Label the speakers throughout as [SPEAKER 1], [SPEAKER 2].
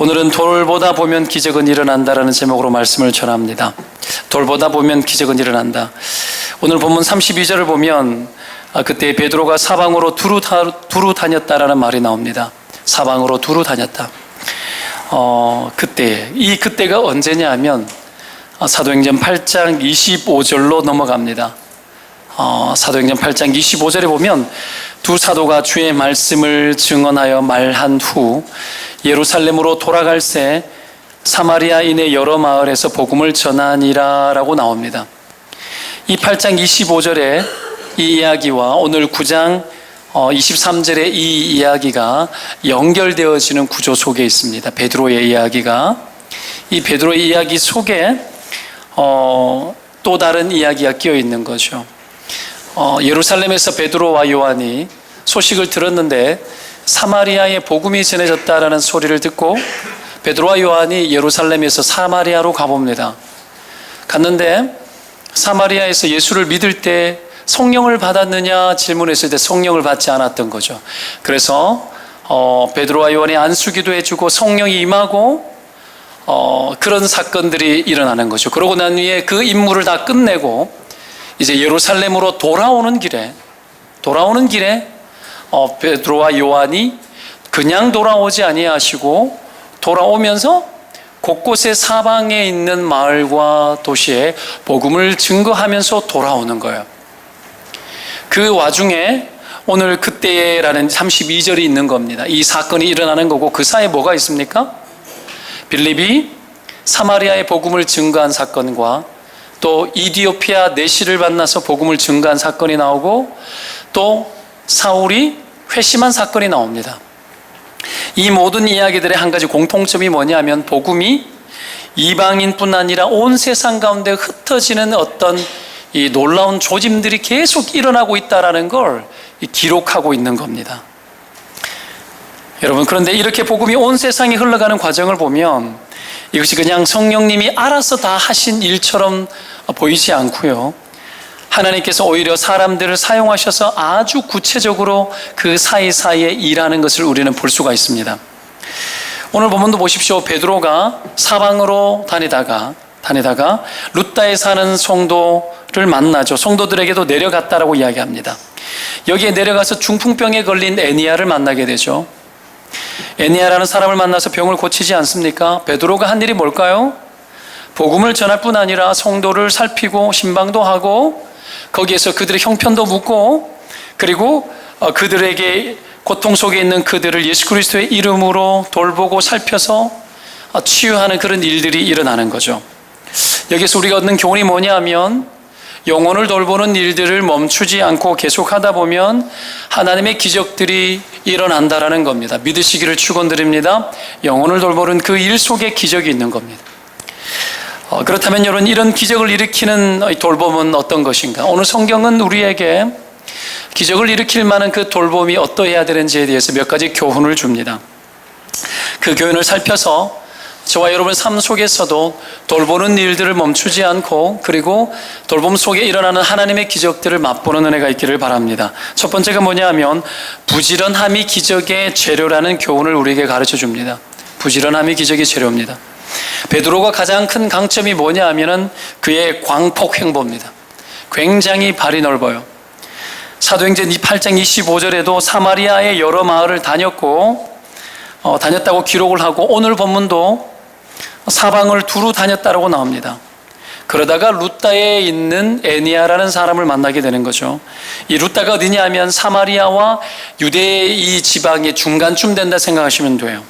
[SPEAKER 1] 오늘은 돌보다 보면 기적은 일어난다라는 제목으로 말씀을 전합니다. 돌보다 보면 기적은 일어난다. 오늘 본문 32절을 보면 그때 베드로가 사방으로 두루 다녔다라는 말이 나옵니다. 사방으로 두루 다녔다. 그때가 언제냐 하면 사도행전 8장 25절로 넘어갑니다. 사도행전 8장 25절에 보면 두 사도가 주의 말씀을 증언하여 말한 후 예루살렘으로 돌아갈새 사마리아인의 여러 마을에서 복음을 전하니라 라고 나옵니다. 이 8장 25절에 이 이야기와 오늘 9장 23절의 이 이야기가 연결되어지는 구조 속에 있습니다. 베드로의 이야기가, 이 베드로의 이야기 속에 또 다른 이야기가 끼어 있는 거죠. 예루살렘에서 베드로와 요한이 소식을 들었는데 사마리아에 복음이 전해졌다라는 소리를 듣고 베드로와 요한이 예루살렘에서 사마리아로 가봅니다. 갔는데 사마리아에서 예수를 믿을 때 성령을 받았느냐 질문했을 때 성령을 받지 않았던 거죠. 그래서 베드로와 요한이 안수기도 해주고 성령이 임하고 그런 사건들이 일어나는 거죠. 그러고 난 후에 그 임무를 다 끝내고 이제 예루살렘으로 돌아오는 길에 베드로와 요한이 그냥 돌아오지 아니하시고 돌아오면서 곳곳에 사방에 있는 마을과 도시에 복음을 증거하면서 돌아오는 거예요. 그 와중에 오늘 그때라는 32절이 있는 겁니다. 이 사건이 일어나는 거고 그 사이에 뭐가 있습니까? 빌립이 사마리아의 복음을 증거한 사건과 또 이디오피아 내시를 만나서 복음을 증거한 사건이 나오고 또 사울이 회심한 사건이 나옵니다. 이 모든 이야기들의 한 가지 공통점이 뭐냐면 복음이 이방인뿐 아니라 온 세상 가운데 흩어지는 어떤 이 놀라운 조짐들이 계속 일어나고 있다는 걸 기록하고 있는 겁니다. 여러분, 그런데 이렇게 복음이 온 세상에 흘러가는 과정을 보면 이것이 그냥 성령님이 알아서 다 하신 일처럼 보이지 않고요. 하나님께서 오히려 사람들을 사용하셔서 아주 구체적으로 그 사이사이에 일하는 것을 우리는 볼 수가 있습니다. 오늘 본문도 보십시오. 베드로가 사방으로 다니다가 루다에 사는 성도를 만나죠. 성도들에게도 내려갔다라고 이야기합니다. 여기에 내려가서 중풍병에 걸린 애니야를 만나게 되죠. 애니야라는 사람을 만나서 병을 고치지 않습니까? 베드로가 한 일이 뭘까요? 복음을 전할 뿐 아니라 성도를 살피고 신방도 하고 거기에서 그들의 형편도 묻고 그리고 그들에게 고통 속에 있는 그들을 예수 그리스도의 이름으로 돌보고 살펴서 치유하는 그런 일들이 일어나는 거죠. 여기서 우리가 얻는 교훈이 뭐냐면 영혼을 돌보는 일들을 멈추지 않고 계속하다 보면 하나님의 기적들이 일어난다라는 겁니다. 믿으시기를 축원드립니다. 영혼을 돌보는 그 일 속에 기적이 있는 겁니다. 그렇다면 여러분, 이런 기적을 일으키는 돌봄은 어떤 것인가? 오늘 성경은 우리에게 기적을 일으킬 만한 그 돌봄이 어떠해야 되는지에 대해서 몇 가지 교훈을 줍니다. 그 교훈을 살펴서 저와 여러분 삶 속에서도 돌보는 일들을 멈추지 않고 그리고 돌봄 속에 일어나는 하나님의 기적들을 맛보는 은혜가 있기를 바랍니다. 첫 번째가 뭐냐면 부지런함이 기적의 재료라는 교훈을 우리에게 가르쳐 줍니다. 부지런함이 기적의 재료입니다. 베드로가 가장 큰 강점이 뭐냐 하면은 그의 광폭 행보입니다. 굉장히 발이 넓어요. 사도행전 8장 25절에도 사마리아의 여러 마을을 다녔다고 기록을 하고 오늘 본문도 사방을 두루 다녔다고 나옵니다. 그러다가 루다에 있는 애니야라는 사람을 만나게 되는 거죠. 이 루다가 어디냐 하면 사마리아와 유대 이 지방의 중간쯤 된다 생각하시면 돼요.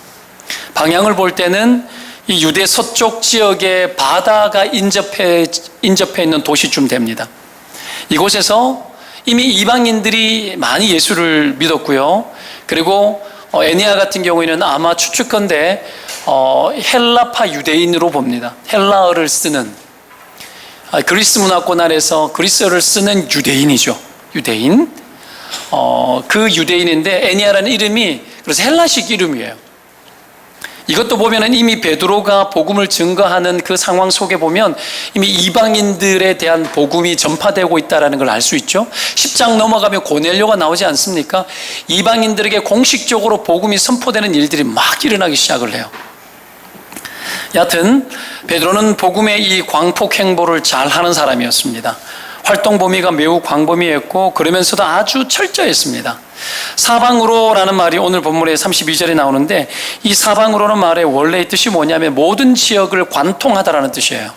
[SPEAKER 1] 방향을 볼 때는 이 유대 서쪽 지역의 바다가 인접해 있는 도시쯤 됩니다. 이곳에서 이미 이방인들이 많이 예수를 믿었고요. 그리고 애니야 같은 경우에는 아마 추측컨대 헬라파 유대인으로 봅니다. 헬라어를 쓰는 그리스 문화권 안에서 그리스어를 쓰는 유대인이죠. 유대인. 그 유대인인데 애니야라는 이름이 그래서 헬라식 이름이에요. 이것도 보면은 이미 베드로가 복음을 증거하는 그 상황 속에 보면 이미 이방인들에 대한 복음이 전파되고 있다는 걸 알 수 있죠. 10장 넘어가면 고넬료가 나오지 않습니까? 이방인들에게 공식적으로 복음이 선포되는 일들이 막 일어나기 시작을 해요. 여하튼 베드로는 복음의 이 광폭 행보를 잘 하는 사람이었습니다. 활동 범위가 매우 광범위했고 그러면서도 아주 철저했습니다. 사방으로라는 말이 오늘 본문의 32절에 나오는데, 이 사방으로는 말의 원래의 뜻이 뭐냐면 모든 지역을 관통하다라는 뜻이에요.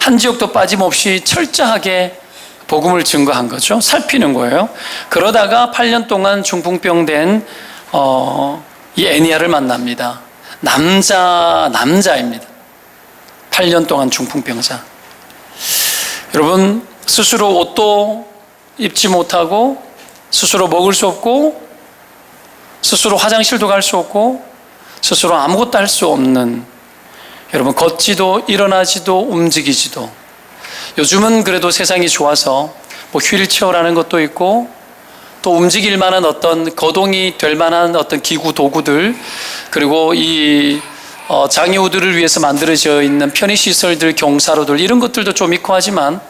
[SPEAKER 1] 한 지역도 빠짐없이 철저하게 복음을 증거한 거죠. 살피는 거예요. 그러다가 8년 동안 중풍병 된 이 애니아를 만납니다. 남자입니다. 8년 동안 중풍병자. 여러분, 스스로 옷도 입지 못하고 스스로 먹을 수 없고 스스로 화장실도 갈 수 없고 스스로 아무것도 할 수 없는, 여러분, 걷지도 일어나지도 움직이지도. 요즘은 그래도 세상이 좋아서 뭐 휠체어라는 것도 있고 또 움직일 만한 어떤 거동이 될 만한 어떤 기구 도구들, 그리고 이 장애우들을 위해서 만들어져 있는 편의시설들, 경사로들, 이런 것들도 좀 있고 하지만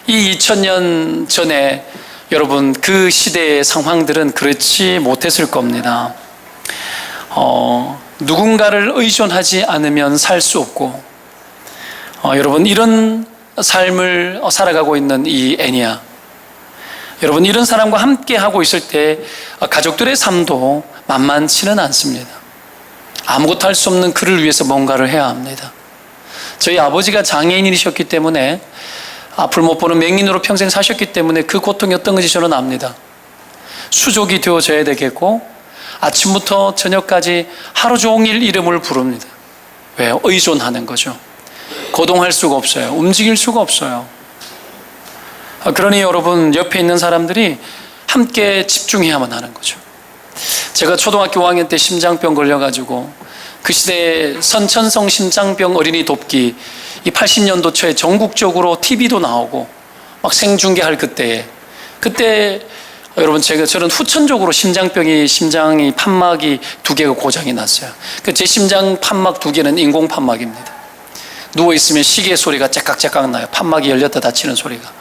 [SPEAKER 1] 이 2000년 전에 여러분 그 시대의 상황들은 그렇지 못했을 겁니다. 누군가를 의존하지 않으면 살 수 없고, 여러분 이런 삶을 살아가고 있는 이 애니아, 여러분 이런 사람과 함께 하고 있을 때 가족들의 삶도 만만치는 않습니다. 아무것도 할 수 없는 그를 위해서 뭔가를 해야 합니다. 저희 아버지가 장애인이셨기 때문에, 앞을 못 보는 맹인으로 평생 사셨기 때문에 그 고통이 어떤 건지 저는 압니다. 수족이 되어져야 되겠고 아침부터 저녁까지 하루 종일 이름을 부릅니다. 왜요? 의존하는 거죠. 거동할 수가 없어요. 움직일 수가 없어요. 그러니 여러분 옆에 있는 사람들이 함께 집중해야만 하는 거죠. 제가 초등학교 5학년 때 심장병 걸려가지고 그 시대에 선천성 심장병 어린이 돕기, 이 80년도 초에 전국적으로 TV도 나오고 막 생중계할 그때 여러분 저는 후천적으로 심장이 판막이 2개가 고장이 났어요. 제 심장 판막 2개는 인공 판막입니다. 누워있으면 시계 소리가 째깍째깍 나요. 판막이 열렸다 닫히는 소리가.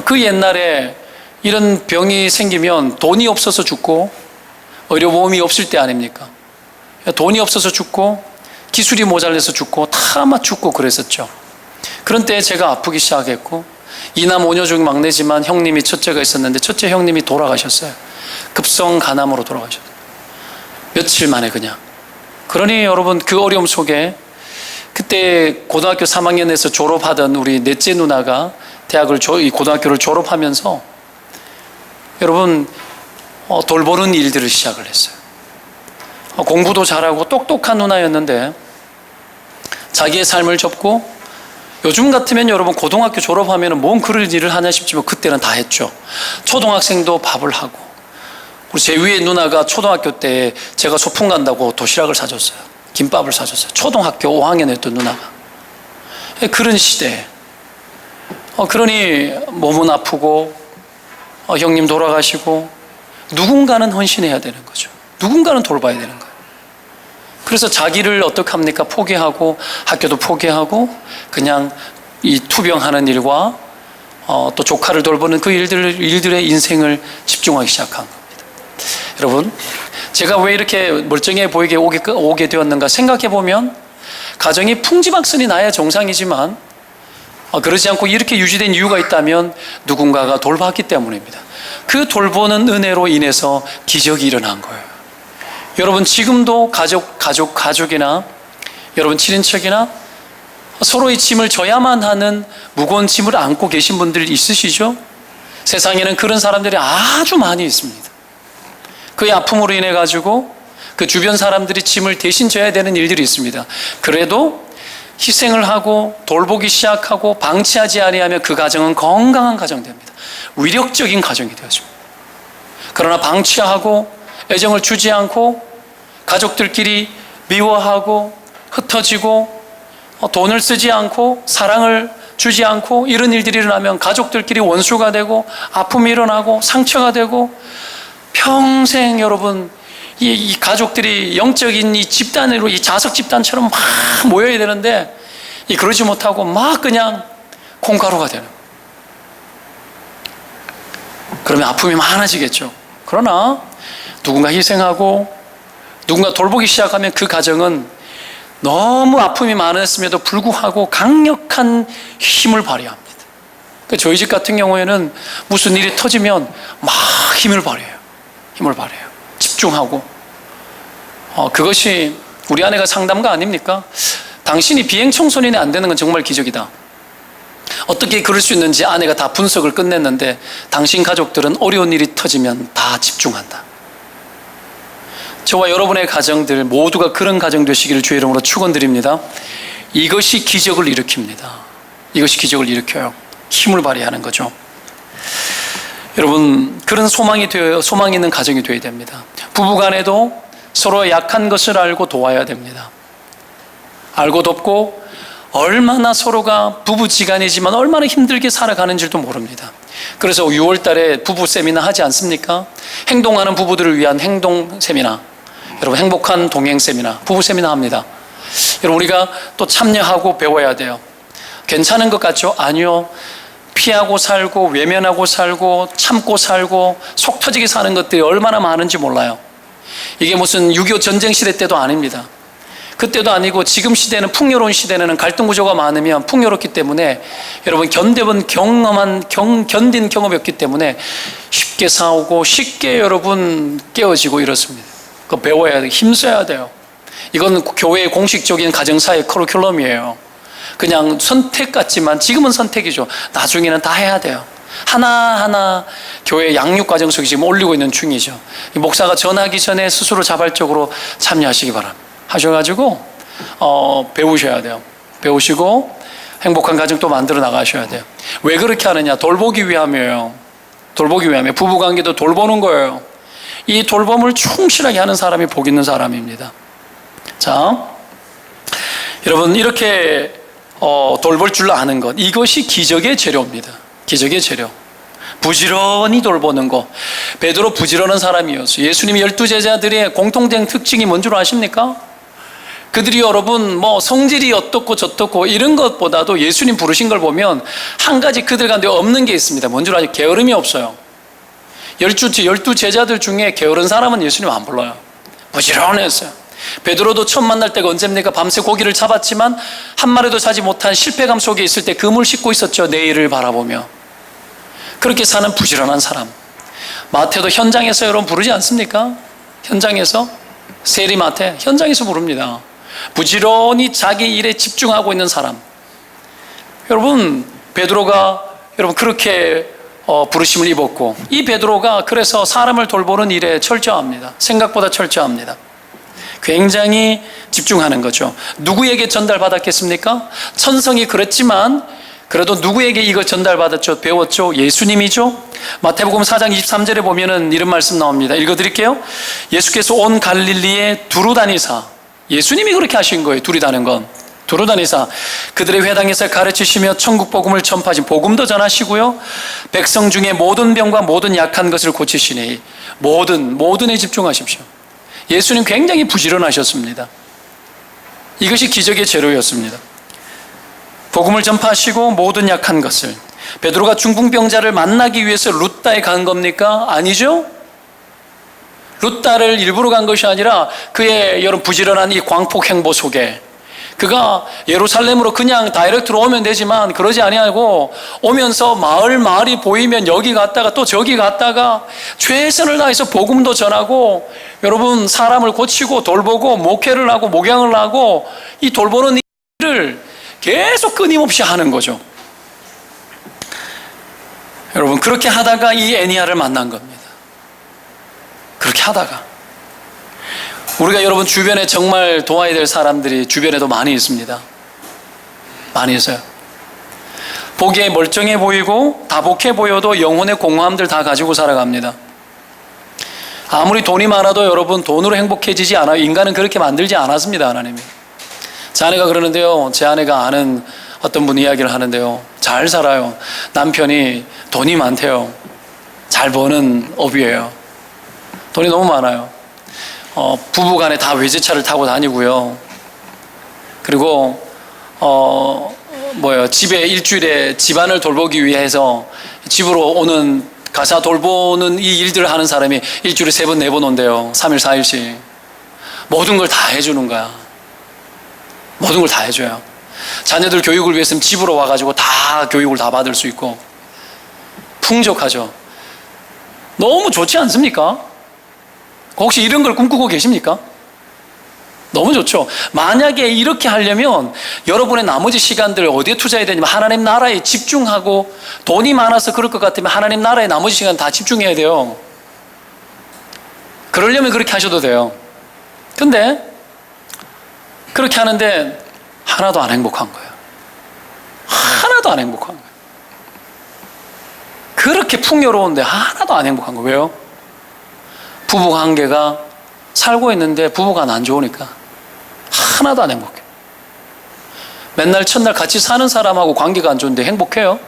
[SPEAKER 1] 그 옛날에 이런 병이 생기면 돈이 없어서 죽고 의료보험이 없을 때 아닙니까? 돈이 없어서 죽고 기술이 모자라서 죽고 다 아마 죽고 그랬었죠. 그런 때에 제가 아프기 시작했고, 이남 5녀 중 막내지만 형님이 첫째가 있었는데 첫째 형님이 돌아가셨어요. 급성 간암으로 돌아가셨어요. 며칠 만에 그냥. 그러니 여러분 그 어려움 속에 그때 고등학교 3학년에서 졸업하던 우리 넷째 누나가 고등학교를 졸업하면서 여러분 돌보는 일들을 시작을 했어요. 공부도 잘하고 똑똑한 누나였는데 자기의 삶을 접고, 요즘 같으면 여러분 고등학교 졸업하면 뭔 그럴 일을 하냐 싶지만 그때는 다 했죠. 초등학생도 밥을 하고, 우리 제 위에 누나가 초등학교 때 제가 소풍 간다고 도시락을 사줬어요. 김밥을 사줬어요. 초등학교 5학년이었던 누나가. 그런 시대에 그러니 몸은 아프고 형님 돌아가시고 누군가는 헌신해야 되는 거죠. 누군가는 돌봐야 되는 거예요. 그래서 자기를 어떻게 합니까? 포기하고 학교도 포기하고 그냥 이 투병하는 일과 또 조카를 돌보는 그 일들의 인생을 집중하기 시작한 겁니다. 여러분, 제가 왜 이렇게 멀쩡해 보이게 오게 되었는가 생각해 보면, 가정이 풍지박선이 나야 정상이지만 그러지 않고 이렇게 유지된 이유가 있다면 누군가가 돌봤기 때문입니다. 그 돌보는 은혜로 인해서 기적이 일어난 거예요. 여러분 지금도 가족이나 여러분 친인척이나 서로의 짐을 져야만 하는 무거운 짐을 안고 계신 분들 있으시죠? 세상에는 그런 사람들이 아주 많이 있습니다. 그의 아픔으로 인해 가지고 그 주변 사람들이 짐을 대신 져야 되는 일들이 있습니다. 그래도 희생을 하고 돌보기 시작하고 방치하지 아니하면 그 가정은 건강한 가정이 됩니다. 위력적인 가정이 되어집니다. 그러나 방치하고 애정을 주지 않고 가족들끼리 미워하고 흩어지고 돈을 쓰지 않고 사랑을 주지 않고 이런 일들이 일어나면 가족들끼리 원수가 되고 아픔이 일어나고 상처가 되고 평생 여러분 이 가족들이 영적인 이 집단으로 이 자석 집단처럼 막 모여야 되는데 그러지 못하고 막 그냥 콩가루가 되는 거예요. 그러면 아픔이 많아지겠죠. 그러나 누군가 희생하고 누군가 돌보기 시작하면 그 가정은 너무 아픔이 많았음에도 불구하고 강력한 힘을 발휘합니다. 저희 집 같은 경우에는 무슨 일이 터지면 막 힘을 발휘해요. 힘을 발휘해요. 집중하고. 그것이 우리 아내가 상담가 아닙니까? 당신이 비행 청소년이 안 되는 건 정말 기적이다. 어떻게 그럴 수 있는지 아내가 다 분석을 끝냈는데 당신 가족들은 어려운 일이 터지면 다 집중한다. 저와 여러분의 가정들 모두가 그런 가정 되시기를 주의 이름으로 축원드립니다. 이것이 기적을 일으킵니다. 이것이 기적을 일으켜요. 힘을 발휘하는 거죠. 여러분, 그런 소망이 있는 가정이 되어야 됩니다. 부부간에도 서로 약한 것을 알고 도와야 됩니다. 알고 돕고 얼마나 서로가 부부지간이지만 얼마나 힘들게 살아가는지도 모릅니다. 그래서 6월 달에 부부 세미나 하지 않습니까? 행동하는 부부들을 위한 행동 세미나, 여러분 행복한 동행 세미나, 부부 세미나 합니다. 여러분 우리가 또 참여하고 배워야 돼요. 괜찮은 것 같죠? 아니요. 피하고 살고 외면하고 살고 참고 살고 속 터지게 사는 것들이 얼마나 많은지 몰라요. 이게 무슨 6.25 전쟁 시대 때도 아닙니다. 그때도 아니고 지금 시대는 풍요로운 시대는 갈등 구조가 많으면 풍요롭기 때문에 여러분 견딘 경험이 없기 때문에 쉽게 싸우고 쉽게 여러분 깨어지고 이렇습니다. 그거 배워야 돼요. 힘써야 돼요. 이건 교회의 공식적인 가정사의 커리큘럼이에요. 그냥 선택 같지만 지금은 선택이죠. 나중에는 다 해야 돼요. 하나하나 교회 양육 과정 속에 지금 올리고 있는 중이죠. 목사가 전하기 전에 스스로 자발적으로 참여하시기 바랍니다. 하셔가지고 배우셔야 돼요. 배우시고 행복한 가정 또 만들어 나가셔야 돼요. 왜 그렇게 하느냐? 돌보기 위함이에요. 돌보기 위함이에요. 부부관계도 돌보는 거예요. 이 돌봄을 충실하게 하는 사람이 복 있는 사람입니다. 자, 여러분 이렇게 돌볼 줄 아는 것, 이것이 기적의 재료입니다. 기적의 재료. 부지런히 돌보는 것. 베드로 부지런한 사람이었어요. 예수님이 12제자들의 공통된 특징이 뭔 줄 아십니까? 그들이 여러분 성질이 어떻고 저떻고 이런 것보다도 예수님 부르신 걸 보면 한 가지 그들 가운데 없는 게 있습니다. 뭔 줄 아세요? 게으름이 없어요. 12제자들 중에 게으른 사람은 예수님 안 불러요. 부지런했어요. 베드로도 처음 만날 때가 언제입니까? 밤새 고기를 잡았지만 한 마리도 사지 못한 실패감 속에 있을 때 금을 씻고 있었죠. 내일을 바라보며. 그렇게 사는 부지런한 사람. 마태도 현장에서 여러분 부르지 않습니까? 현장에서 세리마태 현장에서 부릅니다. 부지런히 자기 일에 집중하고 있는 사람. 여러분 베드로가 여러분 그렇게 부르심을 입었고 이 베드로가 그래서 사람을 돌보는 일에 철저합니다. 생각보다 철저합니다. 굉장히 집중하는 거죠. 누구에게 전달받았겠습니까? 천성이 그랬지만 그래도 누구에게 이걸 전달받았죠? 배웠죠? 예수님이죠? 마태복음 4장 23절에 보면은 이런 말씀 나옵니다. 읽어드릴게요. 예수께서 온 갈릴리에 두루 다니사, 예수님이 그렇게 하신 거예요. 두루 다니는 건. 두루 다니사 그들의 회당에서 가르치시며 천국 복음을 전파하신 복음도 전하시고요. 백성 중에 모든 병과 모든 약한 것을 고치시니 모든에 집중하십시오. 예수님 굉장히 부지런하셨습니다. 이것이 기적의 재료였습니다. 복음을 전파하시고 모든 약한 것을. 베드로가 중풍병자를 만나기 위해서 룻다에 간 겁니까? 아니죠. 룻다를 일부러 간 것이 아니라 그의 여러 부지런한 이 광폭 행보 속에 그가 예루살렘으로 그냥 다이렉트로 오면 되지만 그러지 아니하고 오면서 마을이 보이면 여기 갔다가 또 저기 갔다가 최선을 다해서 복음도 전하고 여러분 사람을 고치고 돌보고 목회를 하고 목양을 하고 이 돌보는 일을 계속 끊임없이 하는 거죠. 여러분 그렇게 하다가 이 애니야를 만난 겁니다. 그렇게 하다가 우리가 여러분 주변에 정말 도와야 될 사람들이 주변에도 많이 있습니다. 많이 있어요. 보기에 멀쩡해 보이고 다복해 보여도 영혼의 공허함들 다 가지고 살아갑니다. 아무리 돈이 많아도 여러분 돈으로 행복해지지 않아요. 인간은 그렇게 만들지 않았습니다. 하나님이. 제 아내가 그러는데요. 제 아내가 아는 어떤 분 이야기를 하는데요. 잘 살아요. 남편이 돈이 많대요. 잘 버는 업이에요. 돈이 너무 많아요. 부부간에 다 외제차를 타고 다니고요. 그리고 집에 일주일에 집안을 돌보기 위해서 집으로 오는 가사 돌보는 이 일들을 하는 사람이 일주일에 3번, 4번 온대요. 3일, 4일씩. 모든 걸 다 해주는 거야. 모든 걸 다 해줘요. 자녀들 교육을 위해서는 집으로 와가지고 다 교육을 다 받을 수 있고 풍족하죠. 너무 좋지 않습니까? 혹시 이런 걸 꿈꾸고 계십니까? 너무 좋죠. 만약에 이렇게 하려면 여러분의 나머지 시간들 어디에 투자해야 되냐면 하나님 나라에 집중하고, 돈이 많아서 그럴 것 같으면 하나님 나라에 나머지 시간 다 집중해야 돼요. 그러려면 그렇게 하셔도 돼요. 근데 그렇게 하는데 하나도 안 행복한 거예요. 하나도 안 행복한 거예요. 그렇게 풍요로운데 하나도 안 행복한 거예요. 왜요? 부부 관계가 살고 있는데 부부가 안 좋으니까 하나도 안 행복해요. 맨날 첫날 같이 사는 사람하고 관계가 안 좋은데 행복해요?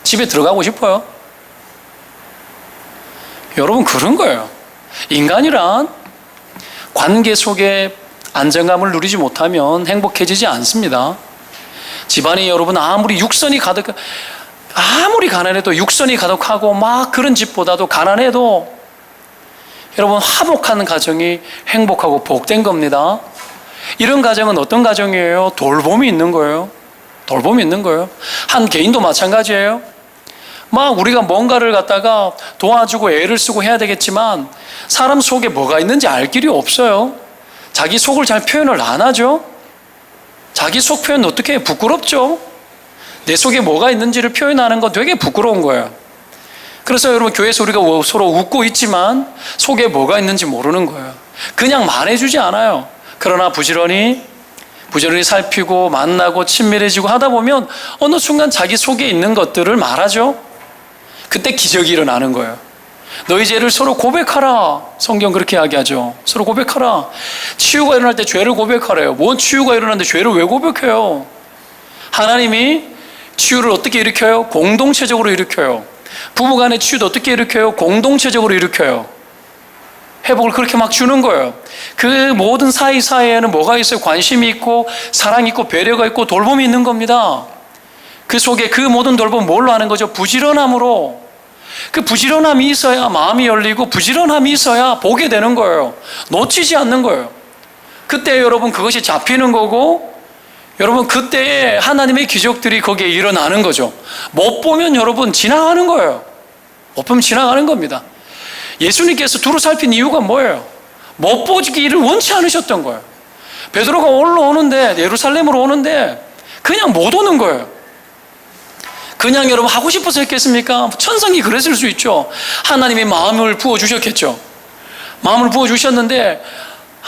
[SPEAKER 1] 집에 들어가고 싶어요? 여러분, 그런 거예요. 인간이란 관계 속에 안정감을 누리지 못하면 행복해지지 않습니다. 집안이 여러분 아무리 가난해도 육선이 가득하고 막 그런 집보다도 가난해도 여러분 화목한 가정이 행복하고 복된 겁니다. 이런 가정은 어떤 가정이에요? 돌봄이 있는 거예요. 돌봄이 있는 거예요. 한 개인도 마찬가지예요. 막 우리가 뭔가를 갖다가 도와주고 애를 쓰고 해야 되겠지만 사람 속에 뭐가 있는지 알 길이 없어요. 자기 속을 잘 표현을 안 하죠. 자기 속 표현 어떻게 해? 부끄럽죠. 내 속에 뭐가 있는지를 표현하는 건 되게 부끄러운 거예요. 그래서 여러분, 교회에서 우리가 서로 웃고 있지만 속에 뭐가 있는지 모르는 거예요. 그냥 말해주지 않아요. 그러나 부지런히 살피고 만나고 친밀해지고 하다 보면 어느 순간 자기 속에 있는 것들을 말하죠. 그때 기적이 일어나는 거예요. 너희 죄를 서로 고백하라. 성경 그렇게 이야기하죠. 서로 고백하라. 치유가 일어날 때 죄를 고백하래요. 뭔 치유가 일어나는데 죄를 왜 고백해요? 하나님이 치유를 어떻게 일으켜요? 공동체적으로 일으켜요. 부부간의 치유도 어떻게 일으켜요? 공동체적으로 일으켜요. 회복을 그렇게 막 주는 거예요. 그 모든 사이사이에는 뭐가 있어요? 관심이 있고 사랑이 있고 배려가 있고 돌봄이 있는 겁니다. 그 속에 그 모든 돌봄 뭘로 하는 거죠? 부지런함으로. 그 부지런함이 있어야 마음이 열리고 부지런함이 있어야 보게 되는 거예요. 놓치지 않는 거예요. 그때 여러분 그것이 잡히는 거고, 여러분 그때에 하나님의 기적들이 거기에 일어나는 거죠. 못 보면 여러분 지나가는 거예요. 못 보면 지나가는 겁니다. 예수님께서 두루 살핀 이유가 뭐예요? 못 보기를 원치 않으셨던 거예요. 베드로가 올라오는데, 예루살렘으로 오는데 그냥 못 오는 거예요. 그냥 여러분 하고 싶어서 했겠습니까? 천성이 그랬을 수 있죠. 하나님이 마음을 부어주셨겠죠. 마음을 부어주셨는데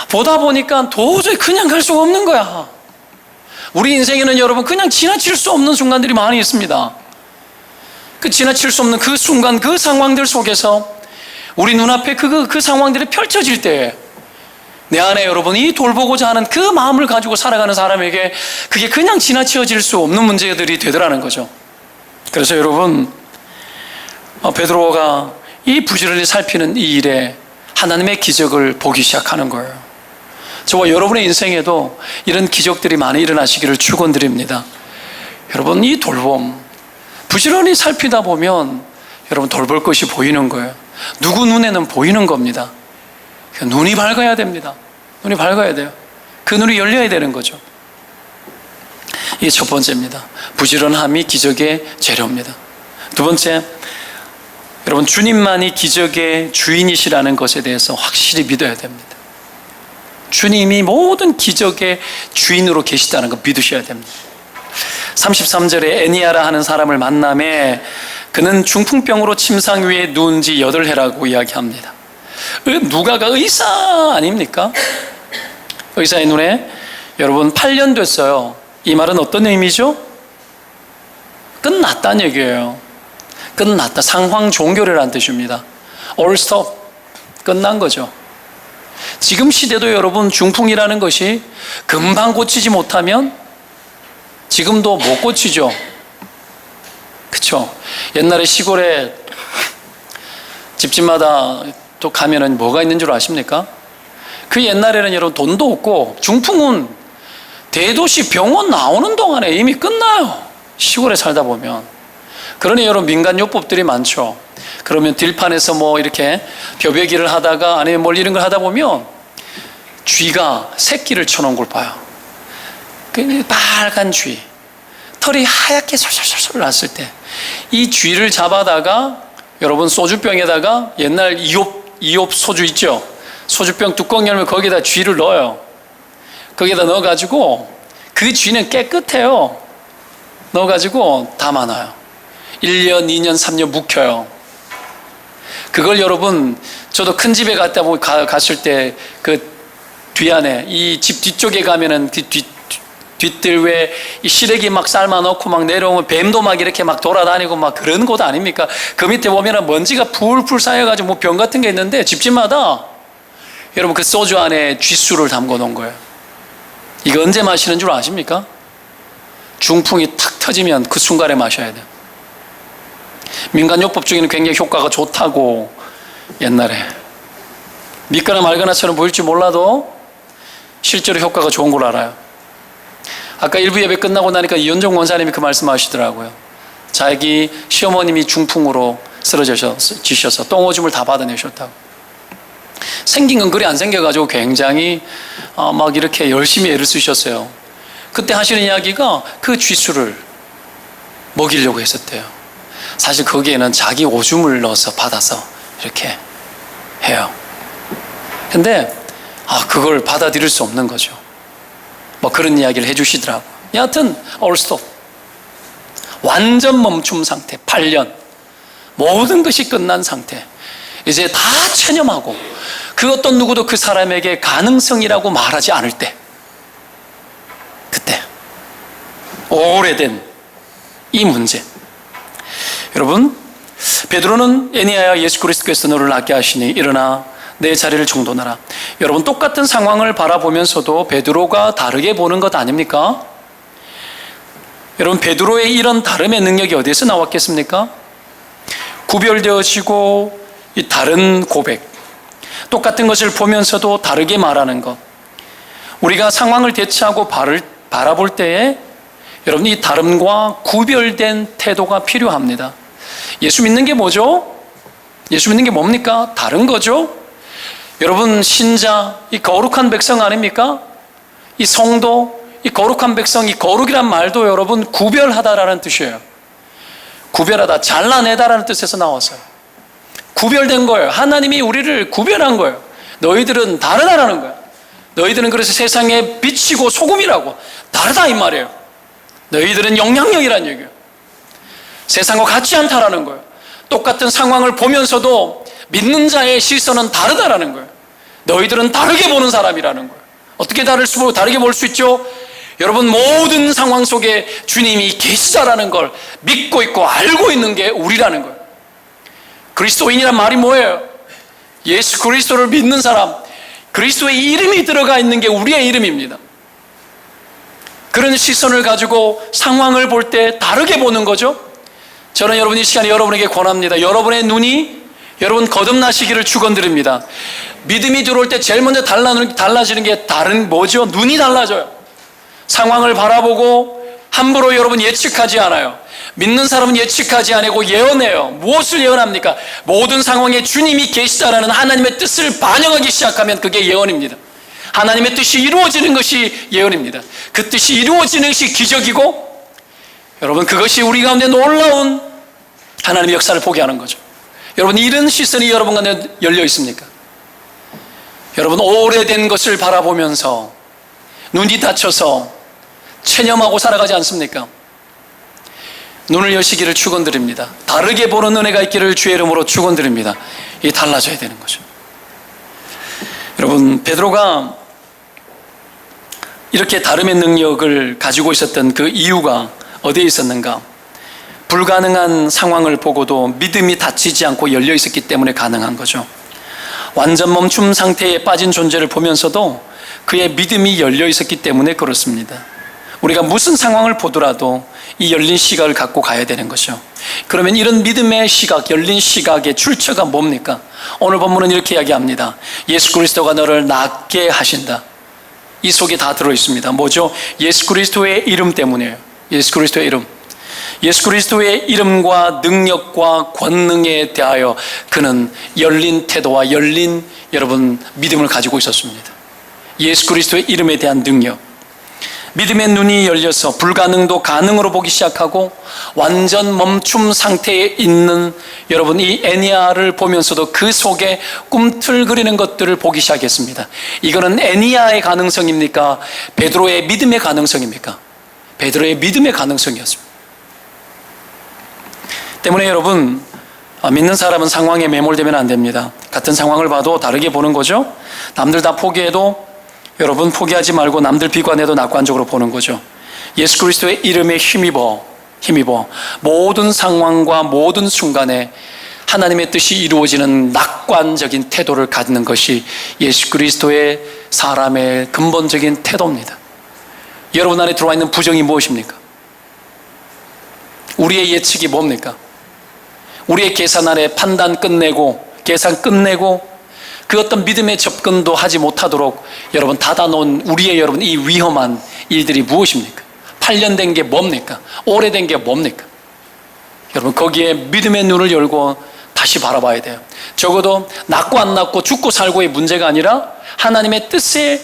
[SPEAKER 1] 보다 보니까 도저히 그냥 갈 수가 없는 거야. 우리 인생에는 여러분 그냥 지나칠 수 없는 순간들이 많이 있습니다. 그 지나칠 수 없는 그 순간, 그 상황들 속에서 우리 눈앞에 그 상황들이 펼쳐질 때 내 안에 여러분 이 돌보고자 하는 그 마음을 가지고 살아가는 사람에게 그게 그냥 지나쳐질 수 없는 문제들이 되더라는 거죠. 그래서 여러분, 베드로가 이 부지런히 살피는 이 일에 하나님의 기적을 보기 시작하는 거예요. 저와 여러분의 인생에도 이런 기적들이 많이 일어나시기를 축원드립니다. 여러분, 이 돌봄 부지런히 살피다 보면 여러분 돌볼 것이 보이는 거예요. 누구 눈에는 보이는 겁니다. 눈이 밝아야 됩니다. 눈이 밝아야 돼요. 그 눈이 열려야 되는 거죠. 이게 첫 번째입니다. 부지런함이 기적의 재료입니다. 두 번째, 여러분 주님만이 기적의 주인이시라는 것에 대해서 확실히 믿어야 됩니다. 주님이 모든 기적의 주인으로 계시다는 거 믿으셔야 됩니다. 33절에 애니아라 하는 사람을 만남에 그는 중풍병으로 침상 위에 누운 지 8해라고 이야기합니다. 누가가 의사 아닙니까? 의사의 눈에 여러분 8년 됐어요. 이 말은 어떤 의미죠? 끝났다는 얘기예요. 끝났다. 상황 종결이라는 뜻입니다. All stop. 끝난 거죠. 지금 시대도 여러분 중풍이라는 것이 금방 고치지 못하면 지금도 못 고치죠. 그렇죠? 옛날에 시골에 집집마다 또 가면은 뭐가 있는 줄 아십니까? 그 옛날에는 여러분 돈도 없고 중풍은 대도시 병원 나오는 동안에 이미 끝나요. 시골에 살다 보면. 그러니 여러분 민간요법들이 많죠. 그러면 들판에서 뭐 이렇게 벼베기를 하다가 아니면 뭘 이런 걸 하다 보면 쥐가 새끼를 쳐놓은 걸 봐요. 그 빨간 쥐, 털이 하얗게 솔솔솔 났을 때 이 쥐를 잡아다가 여러분 소주병에다가 옛날 이옵 소주 있죠? 소주병 뚜껑 열면 거기다 쥐를 넣어요. 거기다 넣어가지고 그 쥐는 깨끗해요. 넣어가지고 담아놔요. 1년, 2년, 3년 묵혀요. 그걸 여러분, 저도 큰 집에 갔을 때 그 뒤안에 이 집 뒤쪽에 가면은 그 뒷들 왜 이 시래기 막 삶아 넣고 막 내려오면 뱀도 막 이렇게 막 돌아다니고 막 그런 곳 아닙니까? 그 밑에 보면은 먼지가 풀풀 쌓여가지고 뭐 병 같은 게 있는데 집집마다 여러분 그 소주 안에 쥐수를 담궈 놓은 거예요. 이거 언제 마시는 줄 아십니까? 중풍이 탁 터지면 그 순간에 마셔야 돼요. 민간요법 중에는 굉장히 효과가 좋다고 옛날에 믿거나 말거나처럼 보일지 몰라도 실제로 효과가 좋은 걸 알아요. 아까 일부 예배 끝나고 나니까 이현종 원사님이 그 말씀하시더라고요. 자기 시어머님이 중풍으로 쓰러지셔서 똥오줌을 다 받아내셨다고. 생긴 건 그리 안 생겨가지고 굉장히 막 이렇게 열심히 애를 쓰셨어요. 그때 하시는 이야기가 그 쥐수를 먹이려고 했었대요. 사실 거기에는 자기 오줌을 넣어서 받아서 이렇게 해요. 근데 그걸 받아들일 수 없는 거죠. 뭐 그런 이야기를 해주시더라고. 여하튼 all stop. 완전 멈춤 상태. 8년. 모든 것이 끝난 상태. 이제 다 체념하고 그 어떤 누구도 그 사람에게 가능성이라고 말하지 않을 때, 그때 오래된 이 문제. 여러분, 베드로는 에니야야 예수 그리스도께서 너를 낫게 하시니 일어나 내 자리를 정돈하라. 여러분, 똑같은 상황을 바라보면서도 베드로가 다르게 보는 것 아닙니까? 여러분, 베드로의 이런 다름의 능력이 어디에서 나왔겠습니까? 구별되어지고 이 다른 고백, 똑같은 것을 보면서도 다르게 말하는 것. 우리가 상황을 대처하고 바라볼 때에 여러분, 이 다름과 구별된 태도가 필요합니다. 예수 믿는 게 뭐죠? 예수 믿는 게 뭡니까? 다른 거죠? 여러분, 신자, 이 거룩한 백성 아닙니까? 이 성도, 이 거룩한 백성, 이 거룩이란 말도 여러분 구별하다라는 뜻이에요. 구별하다, 잘라내다라는 뜻에서 나왔어요. 구별된 거예요. 하나님이 우리를 구별한 거예요. 너희들은 다르다라는 거예요. 너희들은 그래서 세상에 빛이고 소금이라고 다르다 이 말이에요. 너희들은 영향력이라는 얘기예요. 세상과 같지 않다라는 거예요. 똑같은 상황을 보면서도 믿는 자의 시선은 다르다라는 거예요. 너희들은 다르게 보는 사람이라는 거예요. 어떻게 다르게 볼 수 있죠? 여러분, 모든 상황 속에 주님이 계시다라는 걸 믿고 있고 알고 있는 게 우리라는 거예요. 그리스도인이란 말이 뭐예요? 예수 그리스도를 믿는 사람, 그리스도의 이름이 들어가 있는 게 우리의 이름입니다. 그런 시선을 가지고 상황을 볼 때 다르게 보는 거죠. 저는 여러분 이 시간에 여러분에게 권합니다. 여러분의 눈이 여러분 거듭나시기를 축원드립니다. 믿음이 들어올 때 제일 먼저 달라지는 게 뭐죠? 눈이 달라져요. 상황을 바라보고 함부로 여러분 예측하지 않아요. 믿는 사람은 예측하지 않고 예언해요. 무엇을 예언합니까? 모든 상황에 주님이 계시다라는 하나님의 뜻을 반영하기 시작하면 그게 예언입니다. 하나님의 뜻이 이루어지는 것이 예언입니다. 그 뜻이 이루어지는 것이 기적이고, 여러분 그것이 우리 가운데 놀라운 하나님의 역사를 보게 하는 거죠. 여러분, 이런 시선이 여러분 가운데 열려 있습니까? 여러분, 오래된 것을 바라보면서 눈이 닫혀서 체념하고 살아가지 않습니까? 눈을 여시기를 축원드립니다. 다르게 보는 은혜가 있기를 주의 이름으로 축원드립니다. 이게 달라져야 되는 거죠. 여러분, 베드로가 이렇게 다름의 능력을 가지고 있었던 그 이유가 어디에 있었는가? 불가능한 상황을 보고도 믿음이 닫히지 않고 열려 있었기 때문에 가능한 거죠. 완전 멈춤 상태에 빠진 존재를 보면서도 그의 믿음이 열려 있었기 때문에 그렇습니다. 우리가 무슨 상황을 보더라도 이 열린 시각을 갖고 가야 되는 거죠. 그러면 이런 믿음의 시각, 열린 시각의 출처가 뭡니까? 오늘 본문은 이렇게 이야기합니다. 예수 그리스도가 너를 낫게 하신다. 이 속에 다 들어있습니다. 뭐죠? 예수 그리스도의 이름 때문이에요. 예수 그리스도의 이름. 예수 그리스도의 이름과 능력과 권능에 대하여 그는 열린 태도와 열린 여러분 믿음을 가지고 있었습니다. 예수 그리스도의 이름에 대한 능력. 믿음의 눈이 열려서 불가능도 가능으로 보기 시작하고 완전 멈춤 상태에 있는 여러분, 이 애니야를 보면서도 그 속에 꿈틀거리는 것들을 보기 시작했습니다. 이거는 애니야의 가능성입니까? 베드로의 믿음의 가능성입니까? 베드로의 믿음의 가능성이었습니다. 때문에 여러분, 믿는 사람은 상황에 매몰되면 안 됩니다. 같은 상황을 봐도 다르게 보는 거죠. 남들 다 포기해도 여러분 포기하지 말고 남들 비관해도 낙관적으로 보는 거죠. 예수 그리스도의 이름에 힘입어 모든 상황과 모든 순간에 하나님의 뜻이 이루어지는 낙관적인 태도를 갖는 것이 예수 그리스도의 사람의 근본적인 태도입니다. 여러분 안에 들어와 있는 부정이 무엇입니까? 우리의 예측이 뭡니까? 우리의 계산 안에 판단 끝내고 계산 끝내고 그 어떤 믿음의 접근도 하지 못하도록 여러분 닫아놓은 우리의 여러분 이 위험한 일들이 무엇입니까? 8년 된 게 뭡니까? 오래된 게 뭡니까? 여러분 거기에 믿음의 눈을 열고 다시 바라봐야 돼요. 적어도 낫고 안 낫고 죽고 살고의 문제가 아니라 하나님의 뜻이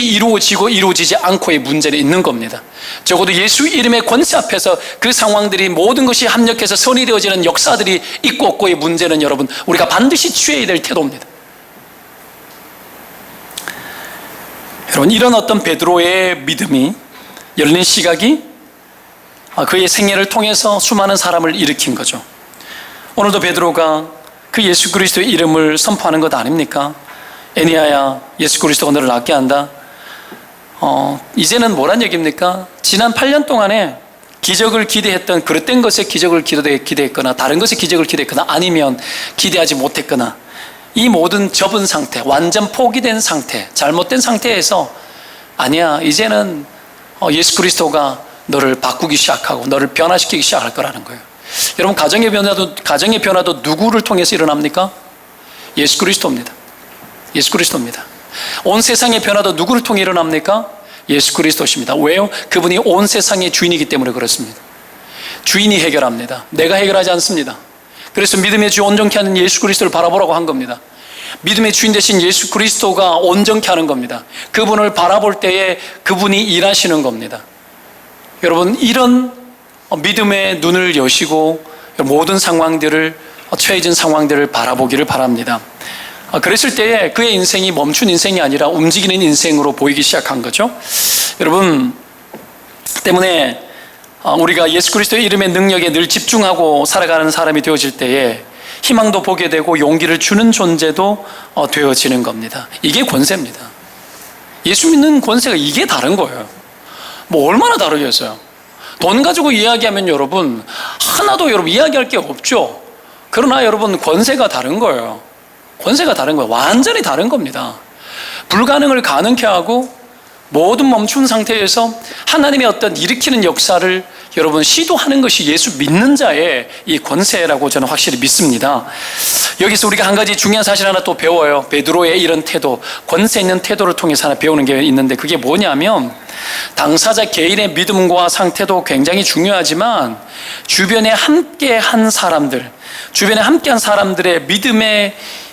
[SPEAKER 1] 이루어지고 이루어지지 않고의 문제는 있는 겁니다. 적어도 예수 이름의 권세 앞에서 그 상황들이 모든 것이 합력해서 선이 되어지는 역사들이 있고 없고의 문제는 여러분 우리가 반드시 취해야 될 태도입니다. 여러분 이런 어떤 베드로의 믿음이 열린 시각이 그의 생애를 통해서 수많은 사람을 일으킨 거죠. 오늘도 베드로가 그 예수 그리스도의 이름을 선포하는 것 아닙니까? 애니야야, 예수 그리스도가 너를 낫게 한다. 이제는 뭐란 얘기입니까? 지난 8년 동안에 기적을 기대했던 그릇된 것에 기적을 기대했거나 다른 것에 기적을 기대했거나 아니면 기대하지 못했거나 이 모든 접은 상태, 완전 포기된 상태, 잘못된 상태에서 아니야, 이제는 예수 그리스도가 너를 바꾸기 시작하고 너를 변화시키기 시작할 거라는 거예요. 여러분 가정의 변화도 누구를 통해서 일어납니까? 예수 그리스도입니다. 예수 그리스도입니다. 온 세상의 변화도 누구를 통해 일어납니까? 예수 그리스도십니다. 왜요? 그분이 온 세상의 주인이기 때문에 그렇습니다. 주인이 해결합니다. 내가 해결하지 않습니다. 그래서 믿음의 주 온전케 하는 예수 그리스도를 바라보라고 한 겁니다. 믿음의 주인 되신 예수 그리스도가 온전케 하는 겁니다. 그분을 바라볼 때에 그분이 일하시는 겁니다. 여러분 이런 믿음의 눈을 여시고 모든 상황들을 처해진 상황들을 바라보기를 바랍니다. 그랬을 때에 그의 인생이 멈춘 인생이 아니라 움직이는 인생으로 보이기 시작한 거죠. 여러분 때문에 우리가 예수 그리스도의 이름의 능력에 늘 집중하고 살아가는 사람이 되어질 때에 희망도 보게 되고 용기를 주는 존재도 되어지는 겁니다. 이게 권세입니다. 예수 믿는 권세가 이게 다른 거예요. 뭐 얼마나 다르겠어요? 돈 가지고 이야기하면 여러분 하나도 여러분 이야기할 게 없죠. 그러나 여러분 권세가 다른 거예요. 권세가 다른 거예요. 완전히 다른 겁니다. 불가능을 가능케 하고 모든 멈춘 상태에서 하나님의 어떤 일으키는 역사를 여러분 시도하는 것이 예수 믿는 자의 이 권세라고 저는 확실히 믿습니다. 여기서 우리가 한 가지 중요한 사실 하나 또 배워요. 베드로의 이런 태도, 권세 있는 태도를 통해서 하나 배우는 게 있는데 그게 뭐냐면 당사자 개인의 믿음과 상태도 굉장히 중요하지만 주변에 함께한 사람들의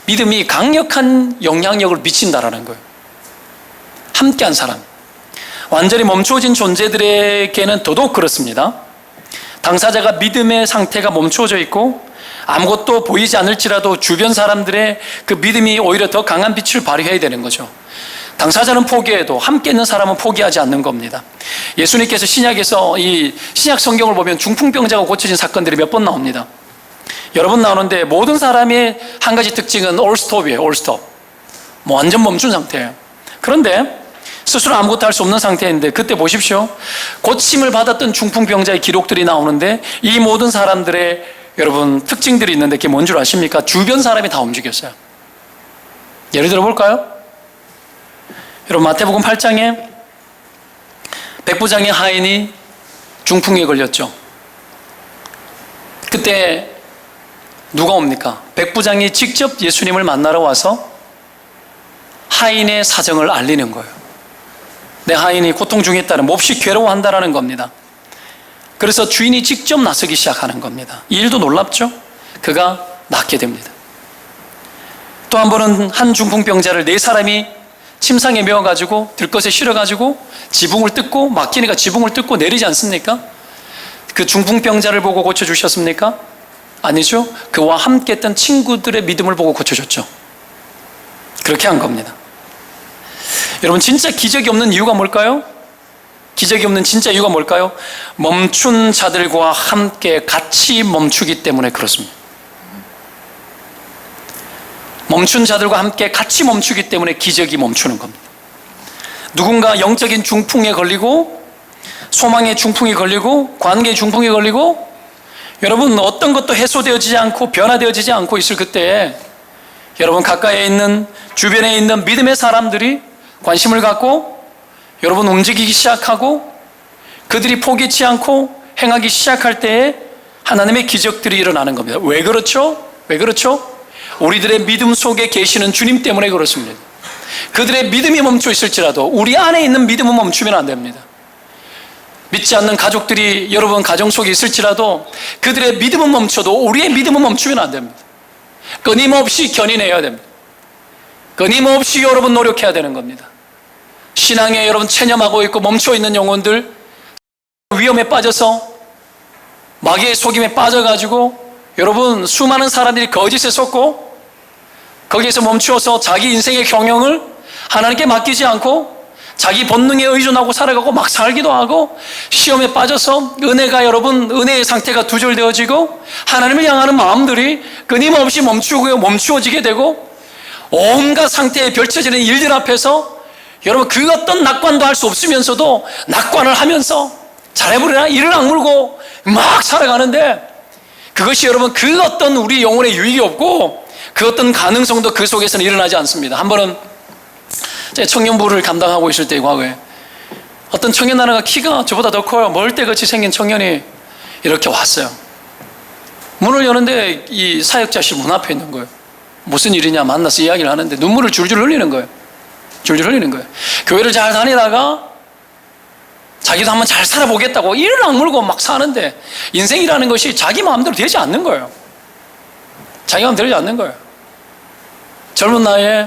[SPEAKER 1] 믿음이 강력한 영향력을 미친다라는 거예요. 함께한 사람. 완전히 멈추어진 존재들에게는 더더욱 그렇습니다. 당사자가 믿음의 상태가 멈추어져 있고 아무것도 보이지 않을지라도 주변 사람들의 그 믿음이 오히려 더 강한 빛을 발휘해야 되는 거죠. 당사자는 포기해도 함께 있는 사람은 포기하지 않는 겁니다. 예수님께서 신약에서 이 신약 성경을 보면 중풍병자가 고쳐진 사건들이 몇 번 나옵니다. 여러 번 나오는데 모든 사람의 한 가지 특징은 올스톱이에요. 올스톱. 완전 멈춘 상태예요. 그런데 스스로 아무것도 할 수 없는 상태인데 그때 보십시오. 고침을 받았던 중풍병자의 기록들이 나오는데 이 모든 사람들의 여러분 특징들이 있는데 그게 뭔 줄 아십니까? 주변 사람이 다 움직였어요. 예를 들어 볼까요? 여러분 마태복음 8장에 백부장의 하인이 중풍에 걸렸죠. 그때 누가 옵니까? 백부장이 직접 예수님을 만나러 와서 하인의 사정을 알리는 거예요. 내 하인이 고통 중에 있다는 몹시 괴로워한다라는 겁니다. 그래서 주인이 직접 나서기 시작하는 겁니다. 이 일도 놀랍죠? 그가 낫게 됩니다. 또 한 번은 한 중풍병자를 4사람이 침상에 메워가지고 들것에 실어가지고 지붕을 뜯고 막히니까 지붕을 뜯고 내리지 않습니까? 그 중풍병자를 보고 고쳐주셨습니까? 아니죠. 그와 함께 했던 친구들의 믿음을 보고 고쳐줬죠. 그렇게 한 겁니다. 여러분, 진짜 기적이 없는 이유가 뭘까요? 기적이 없는 진짜 이유가 뭘까요? 멈춘 자들과 함께 같이 멈추기 때문에 그렇습니다. 멈춘 자들과 함께 같이 멈추기 때문에 기적이 멈추는 겁니다. 누군가 영적인 중풍에 걸리고, 소망의 중풍이 걸리고, 관계의 중풍이 걸리고, 여러분, 어떤 것도 해소되어지지 않고 변화되어지지 않고 있을 그때에 여러분, 가까이에 있는, 주변에 있는 믿음의 사람들이 관심을 갖고 여러분 움직이기 시작하고 그들이 포기치 않고 행하기 시작할 때에 하나님의 기적들이 일어나는 겁니다. 왜 그렇죠? 왜 그렇죠? 우리들의 믿음 속에 계시는 주님 때문에 그렇습니다. 그들의 믿음이 멈춰 있을지라도 우리 안에 있는 믿음은 멈추면 안 됩니다. 믿지 않는 가족들이 여러분 가정 속에 있을지라도 그들의 믿음은 멈춰도 우리의 믿음은 멈추면 안 됩니다. 끊임없이 견인해야 됩니다. 끊임없이 여러분 노력해야 되는 겁니다. 신앙에 여러분 체념하고 있고 멈춰 있는 영혼들, 위험에 빠져서 마귀의 속임에 빠져가지고 여러분 수많은 사람들이 거짓에 속고 거기에서 멈추어서 자기 인생의 경영을 하나님께 맡기지 않고 자기 본능에 의존하고 살아가고 막 살기도 하고 시험에 빠져서 은혜가 여러분 은혜의 상태가 두절되어지고 하나님을 향하는 마음들이 끊임없이 멈추어지게 되고 온갖 상태에 펼쳐지는 일들 앞에서 여러분 그 어떤 낙관도 할 수 없으면서도 낙관을 하면서 잘해보려나 이를 악물고 막 살아가는데 그것이 여러분 그 어떤 우리 영혼의 유익이 없고 그 어떤 가능성도 그 속에서는 일어나지 않습니다. 한 번은 제가 청년부를 감당하고 있을 때 과거에 어떤 청년 하나가 키가 저보다 더 커요. 멀때같이 생긴 청년이 이렇게 왔어요. 문을 여는데 이 사역자실 문 앞에 있는 거예요. 무슨 일이냐 만나서 이야기를 하는데 눈물을 줄줄 흘리는 거예요. 줄줄 흘리는 거예요. 교회를 잘 다니다가 자기도 한번 잘 살아보겠다고 이를 악물고 막 사는데 인생이라는 것이 자기 마음대로 되지 않는 거예요. 자기 마음대로 되지 않는 거예요. 젊은 나이에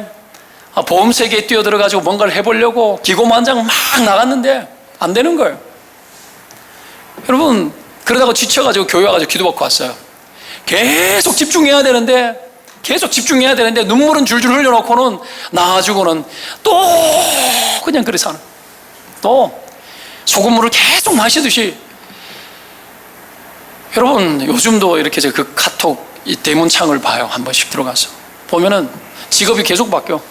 [SPEAKER 1] 보험 세계에 뛰어들어가지고 뭔가를 해보려고 기고만장 막 나갔는데 안 되는 거예요. 여러분 그러다가 지쳐가지고 교회 와가지고 기도받고 왔어요. 계속 집중해야 되는데 눈물은 줄줄 흘려놓고는 나가지고는 또 그냥 그래 사는 또 소금물을 계속 마시듯이. 여러분 요즘도 이렇게 그 카톡 이 대문창을 봐요. 한 번씩 들어가서 보면은 직업이 계속 바뀌어.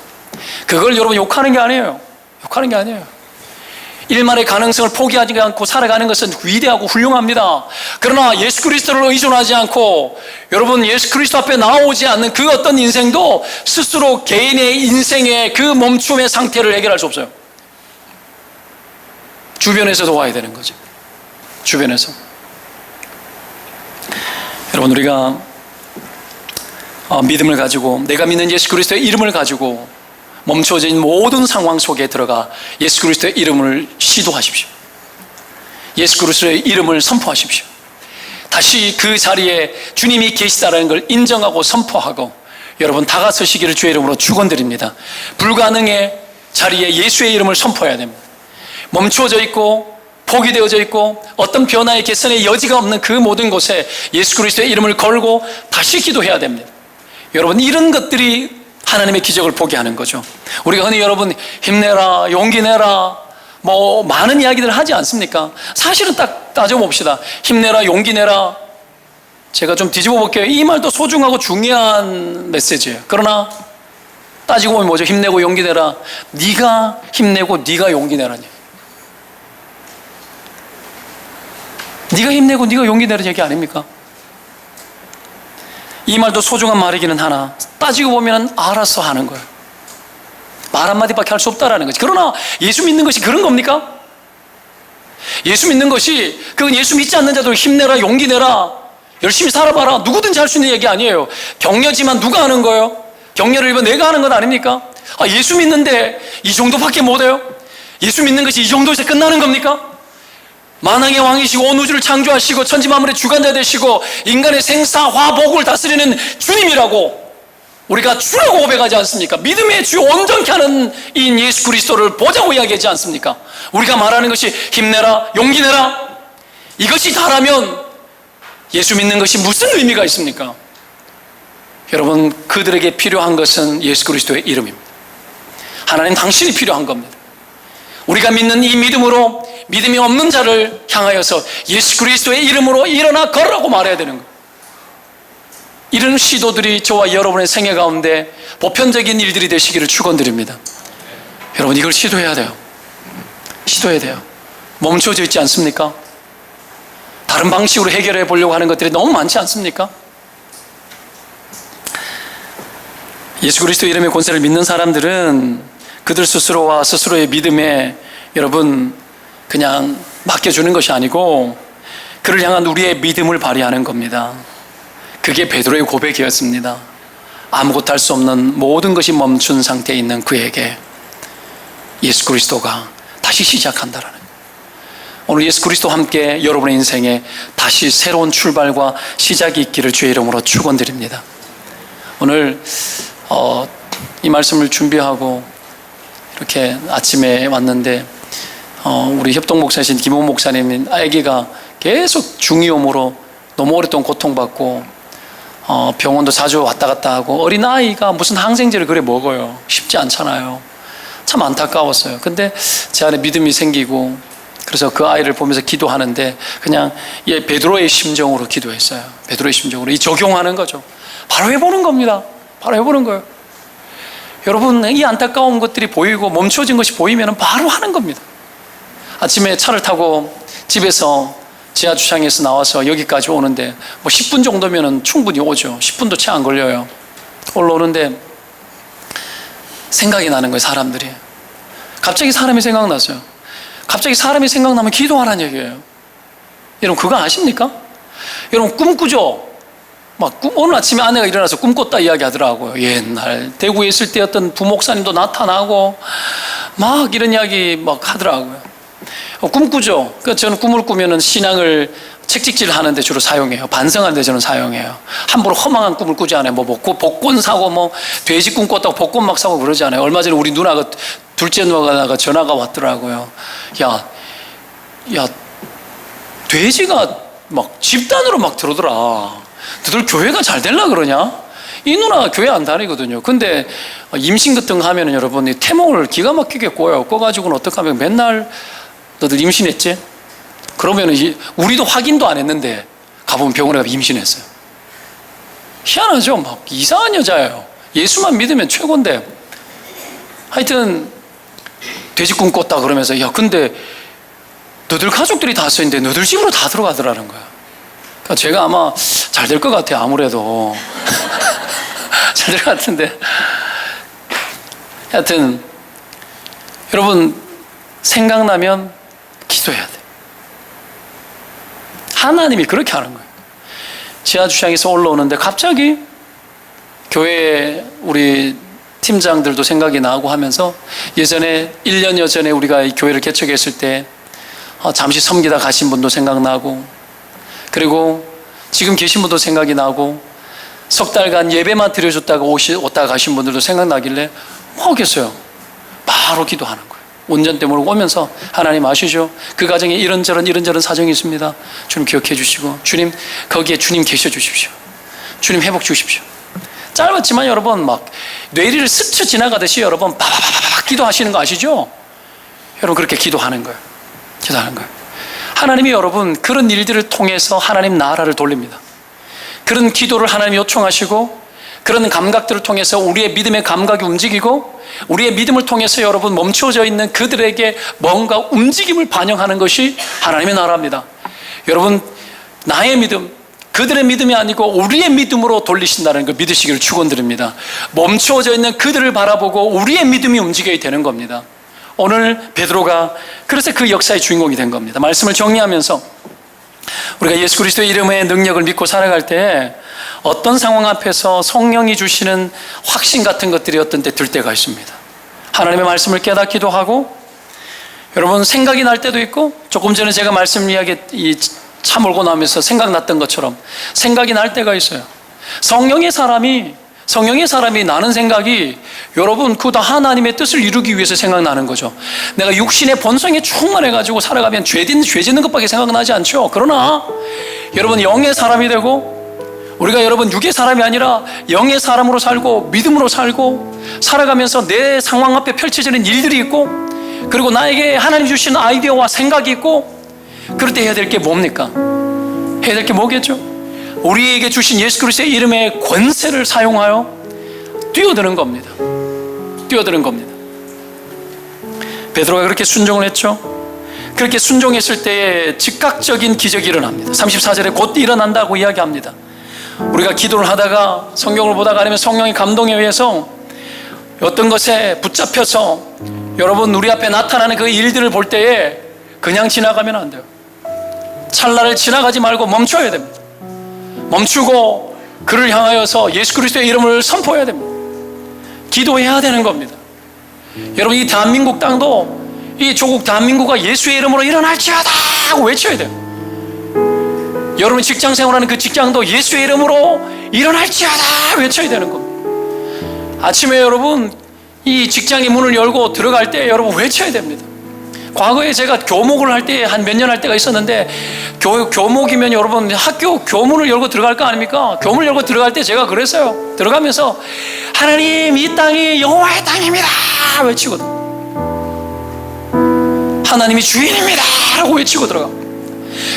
[SPEAKER 1] 그걸 여러분 욕하는 게 아니에요. 욕하는 게 아니에요. 일만의 가능성을 포기하지 않고 살아가는 것은 위대하고 훌륭합니다. 그러나 예수 그리스도를 의존하지 않고 여러분 예수 그리스도 앞에 나오지 않는 그 어떤 인생도 스스로 개인의 인생의 그 멈춤의 상태를 해결할 수 없어요. 주변에서 도와야 되는 거죠. 주변에서. 여러분 우리가 믿음을 가지고 내가 믿는 예수 그리스도의 이름을 가지고 멈춰진 모든 상황 속에 들어가 예수 그리스도의 이름을 시도하십시오. 예수 그리스도의 이름을 선포하십시오. 다시 그 자리에 주님이 계시다라는 걸 인정하고 선포하고 여러분 다가서시기를 주의 이름으로 축원드립니다. 불가능의 자리에 예수의 이름을 선포해야 됩니다. 멈추어져 있고 포기되어져 있고 어떤 변화의 개선의 여지가 없는 그 모든 곳에 예수 그리스도의 이름을 걸고 다시 기도해야 됩니다. 여러분 이런 것들이 하나님의 기적을 보게 하는 거죠. 우리가 흔히 여러분 힘내라 용기 내라 뭐 많은 이야기들을 하지 않습니까? 사실은 딱 따져봅시다. 힘내라 용기 내라 제가 좀 뒤집어 볼게요. 이 말도 소중하고 중요한 메시지예요. 그러나 따지고 보면 뭐죠? 힘내고 용기 내라. 네가 힘내고 네가 용기 내라니. 네가 힘내고 네가 용기 내라는 얘기 아닙니까? 이 말도 소중한 말이기는 하나 따지고 보면 알아서 하는 거예요. 말 한마디밖에 할 수 없다라는 거지. 그러나 예수 믿는 것이 그런 겁니까? 예수 믿는 것이 그건 예수 믿지 않는 자들 힘내라 용기 내라 열심히 살아봐라 누구든지 할 수 있는 얘기 아니에요. 격려지만 누가 하는 거예요? 격려를 일반 내가 하는 건 아닙니까? 예수 믿는데 이 정도밖에 못해요? 예수 믿는 것이 이 정도에서 끝나는 겁니까? 만왕의 왕이시고 온 우주를 창조하시고 천지만물의 주관자 되시고 인간의 생사 화복을 다스리는 주님이라고 우리가 주라고 고백하지 않습니까? 믿음의 주 온전케 하는 이 예수 그리스도를 보자고 이야기하지 않습니까? 우리가 말하는 것이 힘내라, 용기 내라, 이것이 다라면 예수 믿는 것이 무슨 의미가 있습니까? 여러분, 그들에게 필요한 것은 예수 그리스도의 이름입니다. 하나님 당신이 필요한 겁니다. 우리가 믿는 이 믿음으로 믿음이 없는 자를 향하여서 예수 그리스도의 이름으로 일어나 걸으라고 말해야 되는 거예요. 이런 시도들이 저와 여러분의 생애 가운데 보편적인 일들이 되시기를 축원드립니다. 여러분, 이걸 시도해야 돼요. 시도해야 돼요. 멈춰져 있지 않습니까? 다른 방식으로 해결해 보려고 하는 것들이 너무 많지 않습니까? 예수 그리스도 이름의 권세를 믿는 사람들은 그들 스스로와 스스로의 믿음에 여러분 그냥 맡겨주는 것이 아니고 그를 향한 우리의 믿음을 발휘하는 겁니다. 그게 베드로의 고백이었습니다. 아무것도 할 수 없는 모든 것이 멈춘 상태에 있는 그에게 예수 그리스도가 다시 시작한다라는 거예요. 오늘 예수 그리스도와 함께 여러분의 인생에 다시 새로운 출발과 시작이 있기를 주의 이름으로 축원드립니다. 오늘 이 말씀을 준비하고 이렇게 아침에 왔는데 우리 협동 목사이신 김호 목사님 아기가 계속 중이염으로 너무 오랫동안 고통받고 병원도 자주 왔다 갔다 하고 어린아이가 무슨 항생제를 그래 먹어요. 쉽지 않잖아요. 참 안타까웠어요. 근데 제 안에 믿음이 생기고 그래서 그 아이를 보면서 기도하는데 그냥 베드로의 심정으로 기도했어요. 베드로의 심정으로 이 적용하는 거죠. 바로 해보는 겁니다. 바로 해보는 거예요. 여러분, 이 안타까운 것들이 보이고 멈춰진 것이 보이면 바로 하는 겁니다. 아침에 차를 타고 집에서 지하주차장에서 나와서 여기까지 오는데 뭐 10분 정도면 충분히 오죠. 10분도 채 안 걸려요. 올라오는데 생각이 나는 거예요. 사람들이 갑자기 사람이 생각났어요. 갑자기 사람이 생각나면 기도하라는 얘기예요. 여러분, 그거 아십니까? 여러분, 꿈꾸죠? 오늘 아침에 아내가 일어나서 꿈꿨다 이야기하더라고요. 옛날 대구에 있을 때 어떤 부목사님도 나타나고 막 이런 이야기 막 하더라고요. 꿈꾸죠. 그러니까 저는 꿈을 꾸면은 신앙을 책찍질 하는데 주로 사용해요. 반성하는데 저는 사용해요. 함부로 허망한 꿈을 꾸지 않아요. 복권 사고 돼지 꿈 꿨다고 복권 막 사고 그러지 않아요. 얼마 전에 우리 누나가 둘째 누나가 전화가 왔더라고요. 야, 돼지가 막 집단으로 막 들어오더라. 너들 교회가 잘 되려 그러냐? 이 누나가 교회 안 다니거든요. 근데 임신 같은 거 하면은 여러분 이 태몽을 기가 막히게 꿔요. 꿔가지고는 어떻게 하면 맨날 너들 임신했지? 그러면은 우리도 확인도 안 했는데 가보면 병원에 가서 임신했어요. 희한하죠? 막 이상한 여자예요. 예수만 믿으면 최고인데. 하여튼 돼지 꿈 꿨다 그러면서 근데 너들 가족들이 다 써있는데 너들 집으로 다 들어가더라는 거야. 그러니까 제가 아마 잘 될 것 같아요. 아무래도 잘 될 것 같은데. 하여튼 여러분, 생각나면 기도해야 돼. 하나님이 그렇게 하는 거예요. 지하주차장에서 올라오는데 갑자기 교회 우리 팀장들도 생각이 나고 하면서 예전에 1년여 전에 우리가 이 교회를 개척했을 때 잠시 섬기다 가신 분도 생각나고, 그리고 지금 계신 분도 생각이 나고, 석 달간 예배만 드려줬다가 오다가 가신 분들도 생각나길래 뭐겠어요? 바로 기도하는 거예요. 운전대 몰고 오면서 하나님 아시죠? 그 가정에 이런저런 사정이 있습니다. 주님 기억해 주시고, 주님 거기에 주님 계셔 주십시오. 주님 회복 주십시오. 짧았지만 여러분 막 뇌리를 스쳐 지나가듯이 여러분 바바바바 기도하시는 거 아시죠? 여러분 그렇게 기도하는 거예요. 기도하는 거예요. 하나님이 여러분 그런 일들을 통해서 하나님 나라를 돌립니다. 그런 기도를 하나님 요청하시고, 그런 감각들을 통해서 우리의 믿음의 감각이 움직이고, 우리의 믿음을 통해서 여러분 멈춰져 있는 그들에게 뭔가 움직임을 반영하는 것이 하나님의 나라입니다. 여러분, 나의 믿음, 그들의 믿음이 아니고 우리의 믿음으로 돌리신다는 걸 믿으시기를 축원드립니다. 멈춰져 있는 그들을 바라보고 우리의 믿음이 움직여야 되는 겁니다. 오늘 베드로가 그래서 그 역사의 주인공이 된 겁니다. 말씀을 정리하면서 우리가 예수 그리스도의 이름의 능력을 믿고 살아갈 때 어떤 상황 앞에서 성령이 주시는 확신 같은 것들이 어떤 때 들 때가 있습니다. 하나님의 말씀을 깨닫기도 하고, 여러분 생각이 날 때도 있고, 조금 전에 제가 말씀 이야기 차 몰고 나면서 생각났던 것처럼 생각이 날 때가 있어요. 성령의 사람이 성령의 사람이 나는 생각이 여러분 그거 다 하나님의 뜻을 이루기 위해서 생각나는 거죠. 내가 육신의 본성에 충만해가지고 살아가면 죄 짓는 것밖에 생각나지 않죠. 그러나 여러분 영의 사람이 되고 우리가 여러분 육의 사람이 아니라 영의 사람으로 살고 믿음으로 살고 살아가면서 내 상황 앞에 펼쳐지는 일들이 있고 그리고 나에게 하나님 주신 아이디어와 생각이 있고 그럴 때 해야 될 게 뭡니까? 해야 될 게 뭐겠죠? 우리에게 주신 예수 그리스도의 이름의 권세를 사용하여 뛰어드는 겁니다. 뛰어드는 겁니다. 베드로가 그렇게 순종을 했죠. 그렇게 순종했을 때에 즉각적인 기적이 일어납니다. 34절에 곧 일어난다고 이야기합니다. 우리가 기도를 하다가 성경을 보다가 아니면 성령의 감동에 의해서 어떤 것에 붙잡혀서 여러분 우리 앞에 나타나는 그 일들을 볼 때에 그냥 지나가면 안 돼요. 찰나를 지나가지 말고 멈춰야 됩니다. 멈추고 그를 향하여서 예수 그리스도의 이름을 선포해야 됩니다. 기도해야 되는 겁니다. 여러분 이 대한민국 땅도 이 조국 대한민국과 예수의 이름으로 일어날지어다 하고 외쳐야 돼요. 여러분 직장 생활하는 그 직장도 예수의 이름으로 일어날지어다 외쳐야 되는 겁니다. 아침에 여러분 이 직장의 문을 열고 들어갈 때 여러분 외쳐야 됩니다. 과거에 제가 교목을 할 때 한 몇 년 할 때가 있었는데 교목이면 여러분 학교 교문을 열고 들어갈 거 아닙니까? 교문을 열고 들어갈 때 제가 그랬어요. 들어가면서 하나님 이 땅이 여호와의 땅입니다 외치거든. 하나님이 주인입니다 라고 외치고 들어가.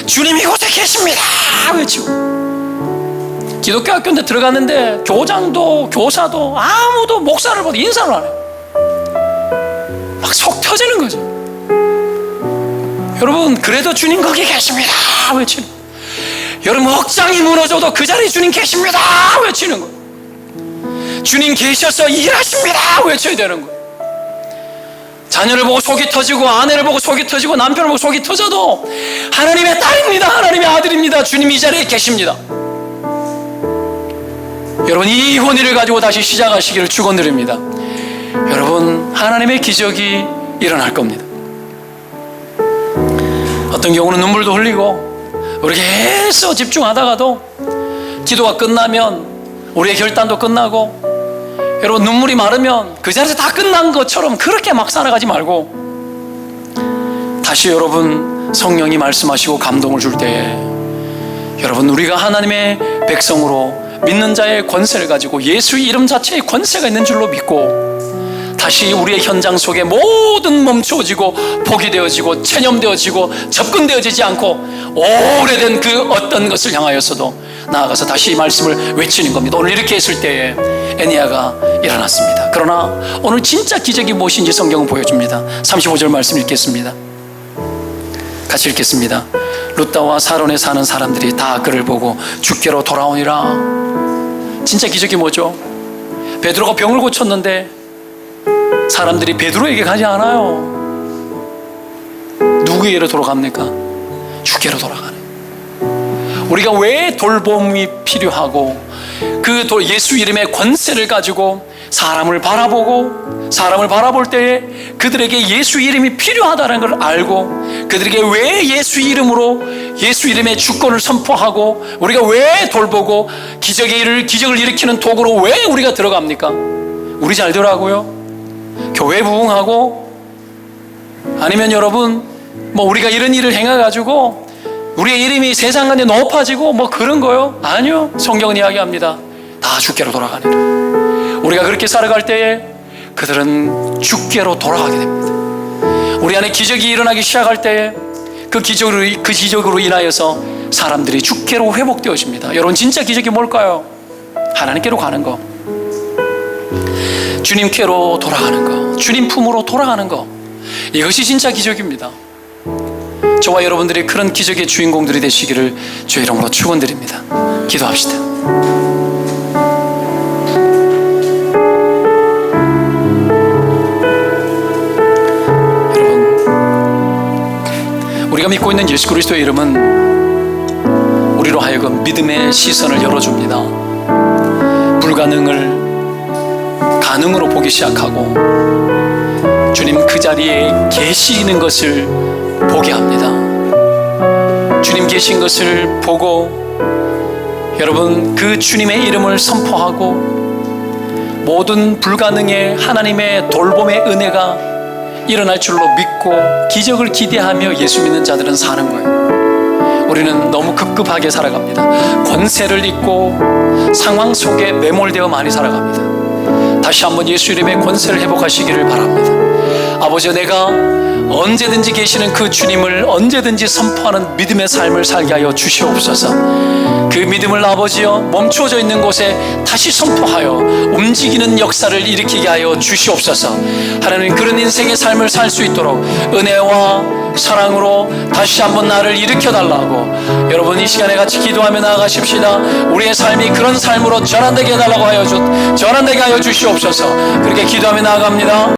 [SPEAKER 1] 주님이 이곳에 계십니다 외치고. 기독교 학교인데 들어갔는데 교장도 교사도 아무도 목사를 보고 인사를 안 해요. 막 속 터지는 거죠. 여러분 그래도 주님 거기 계십니다 외치는 거예요. 여러분 억장이 무너져도 그 자리에 주님 계십니다 외치는 거예요. 주님 계셔서 일하십니다 외쳐야 되는 거예요. 자녀를 보고 속이 터지고 아내를 보고 속이 터지고 남편을 보고 속이 터져도 하나님의 딸입니다 하나님의 아들입니다 주님 이 자리에 계십니다. 여러분 이 혼의를 가지고 다시 시작하시기를 축원드립니다. 여러분 하나님의 기적이 일어날 겁니다. 어떤 경우는 눈물도 흘리고 우리 계속 집중하다가도 기도가 끝나면 우리의 결단도 끝나고 여러분 눈물이 마르면 그 자리에서 다 끝난 것처럼 그렇게 막 살아가지 말고 다시 여러분 성령이 말씀하시고 감동을 줄 때에 여러분 우리가 하나님의 백성으로 믿는 자의 권세를 가지고 예수의 이름 자체의 권세가 있는 줄로 믿고 다시 우리의 현장 속에 모든 멈추어지고 포기되어지고 체념되어지고 접근되어지지 않고 오래된 그 어떤 것을 향하여서도 나아가서 다시 이 말씀을 외치는 겁니다. 오늘 이렇게 했을 때에 애니야가 일어났습니다. 그러나 오늘 진짜 기적이 무엇인지 성경은 보여줍니다. 35절 말씀 읽겠습니다. 같이 읽겠습니다. 룻다와 사론에 사는 사람들이 다 그를 보고 주께로 돌아오니라. 진짜 기적이 뭐죠? 베드로가 병을 고쳤는데 사람들이 베드로에게 가지 않아요. 누구에게로 돌아갑니까? 주께로 돌아가네. 우리가 왜 돌봄이 필요하고 그 예수 이름의 권세를 가지고 사람을 바라볼 때에 그들에게 예수 이름이 필요하다는 걸 알고 그들에게 왜 예수 이름으로 예수 이름의 주권을 선포하고 우리가 왜 돌보고 기적을 일으키는 도구로 왜 우리가 들어갑니까? 우리 잘 되라고요? 교회 부흥하고 아니면 여러분 뭐 우리가 이런 일을 행해가지고 우리의 이름이 세상 가운데 높아지고 뭐 그런 거요? 아니요. 성경은 이야기합니다. 다 주께로 돌아가니라. 우리가 그렇게 살아갈 때에 그들은 주께로 돌아가게 됩니다. 우리 안에 기적이 일어나기 시작할 때에 그 기적으로 인하여서 사람들이 주께로 회복되어집니다. 여러분 진짜 기적이 뭘까요? 하나님께로 가는 거, 주님께로 돌아가는 거, 주님 품으로 돌아가는 거, 이것이 진짜 기적입니다. 저와 여러분들이 그런 기적의 주인공들이 되시기를 주의 이름으로 축원드립니다. 기도합시다. 여러분, 우리가 믿고 있는 예수 그리스도의 이름은 우리로 하여금 믿음의 시선을 열어줍니다. 불가능을 가능으로 보기 시작하고 주님 그 자리에 계시는 것을 보게 합니다. 주님 계신 것을 보고 여러분 그 주님의 이름을 선포하고 모든 불가능의 하나님의 돌봄의 은혜가 일어날 줄로 믿고 기적을 기대하며 예수 믿는 자들은 사는 거예요. 우리는 너무 급급하게 살아갑니다. 권세를 잊고 상황 속에 매몰되어 많이 살아갑니다. 다시 한번 예수 이름의 권세를 회복하시기를 바랍니다. 아버지, 내가 언제든지 계시는 그 주님을 언제든지 선포하는 믿음의 삶을 살게 하여 주시옵소서. 그 믿음을 아버지여 멈추어져 있는 곳에 다시 선포하여 움직이는 역사를 일으키게 하여 주시옵소서. 하나님, 그런 인생의 삶을 살 수 있도록 은혜와 사랑으로 다시 한번 나를 일으켜달라고, 여러분 이 시간에 같이 기도하며 나아가십시다. 우리의 삶이 그런 삶으로 전환되게 해달라고 전환되게 하여 주시옵소서. 그렇게 기도하며 나아갑니다.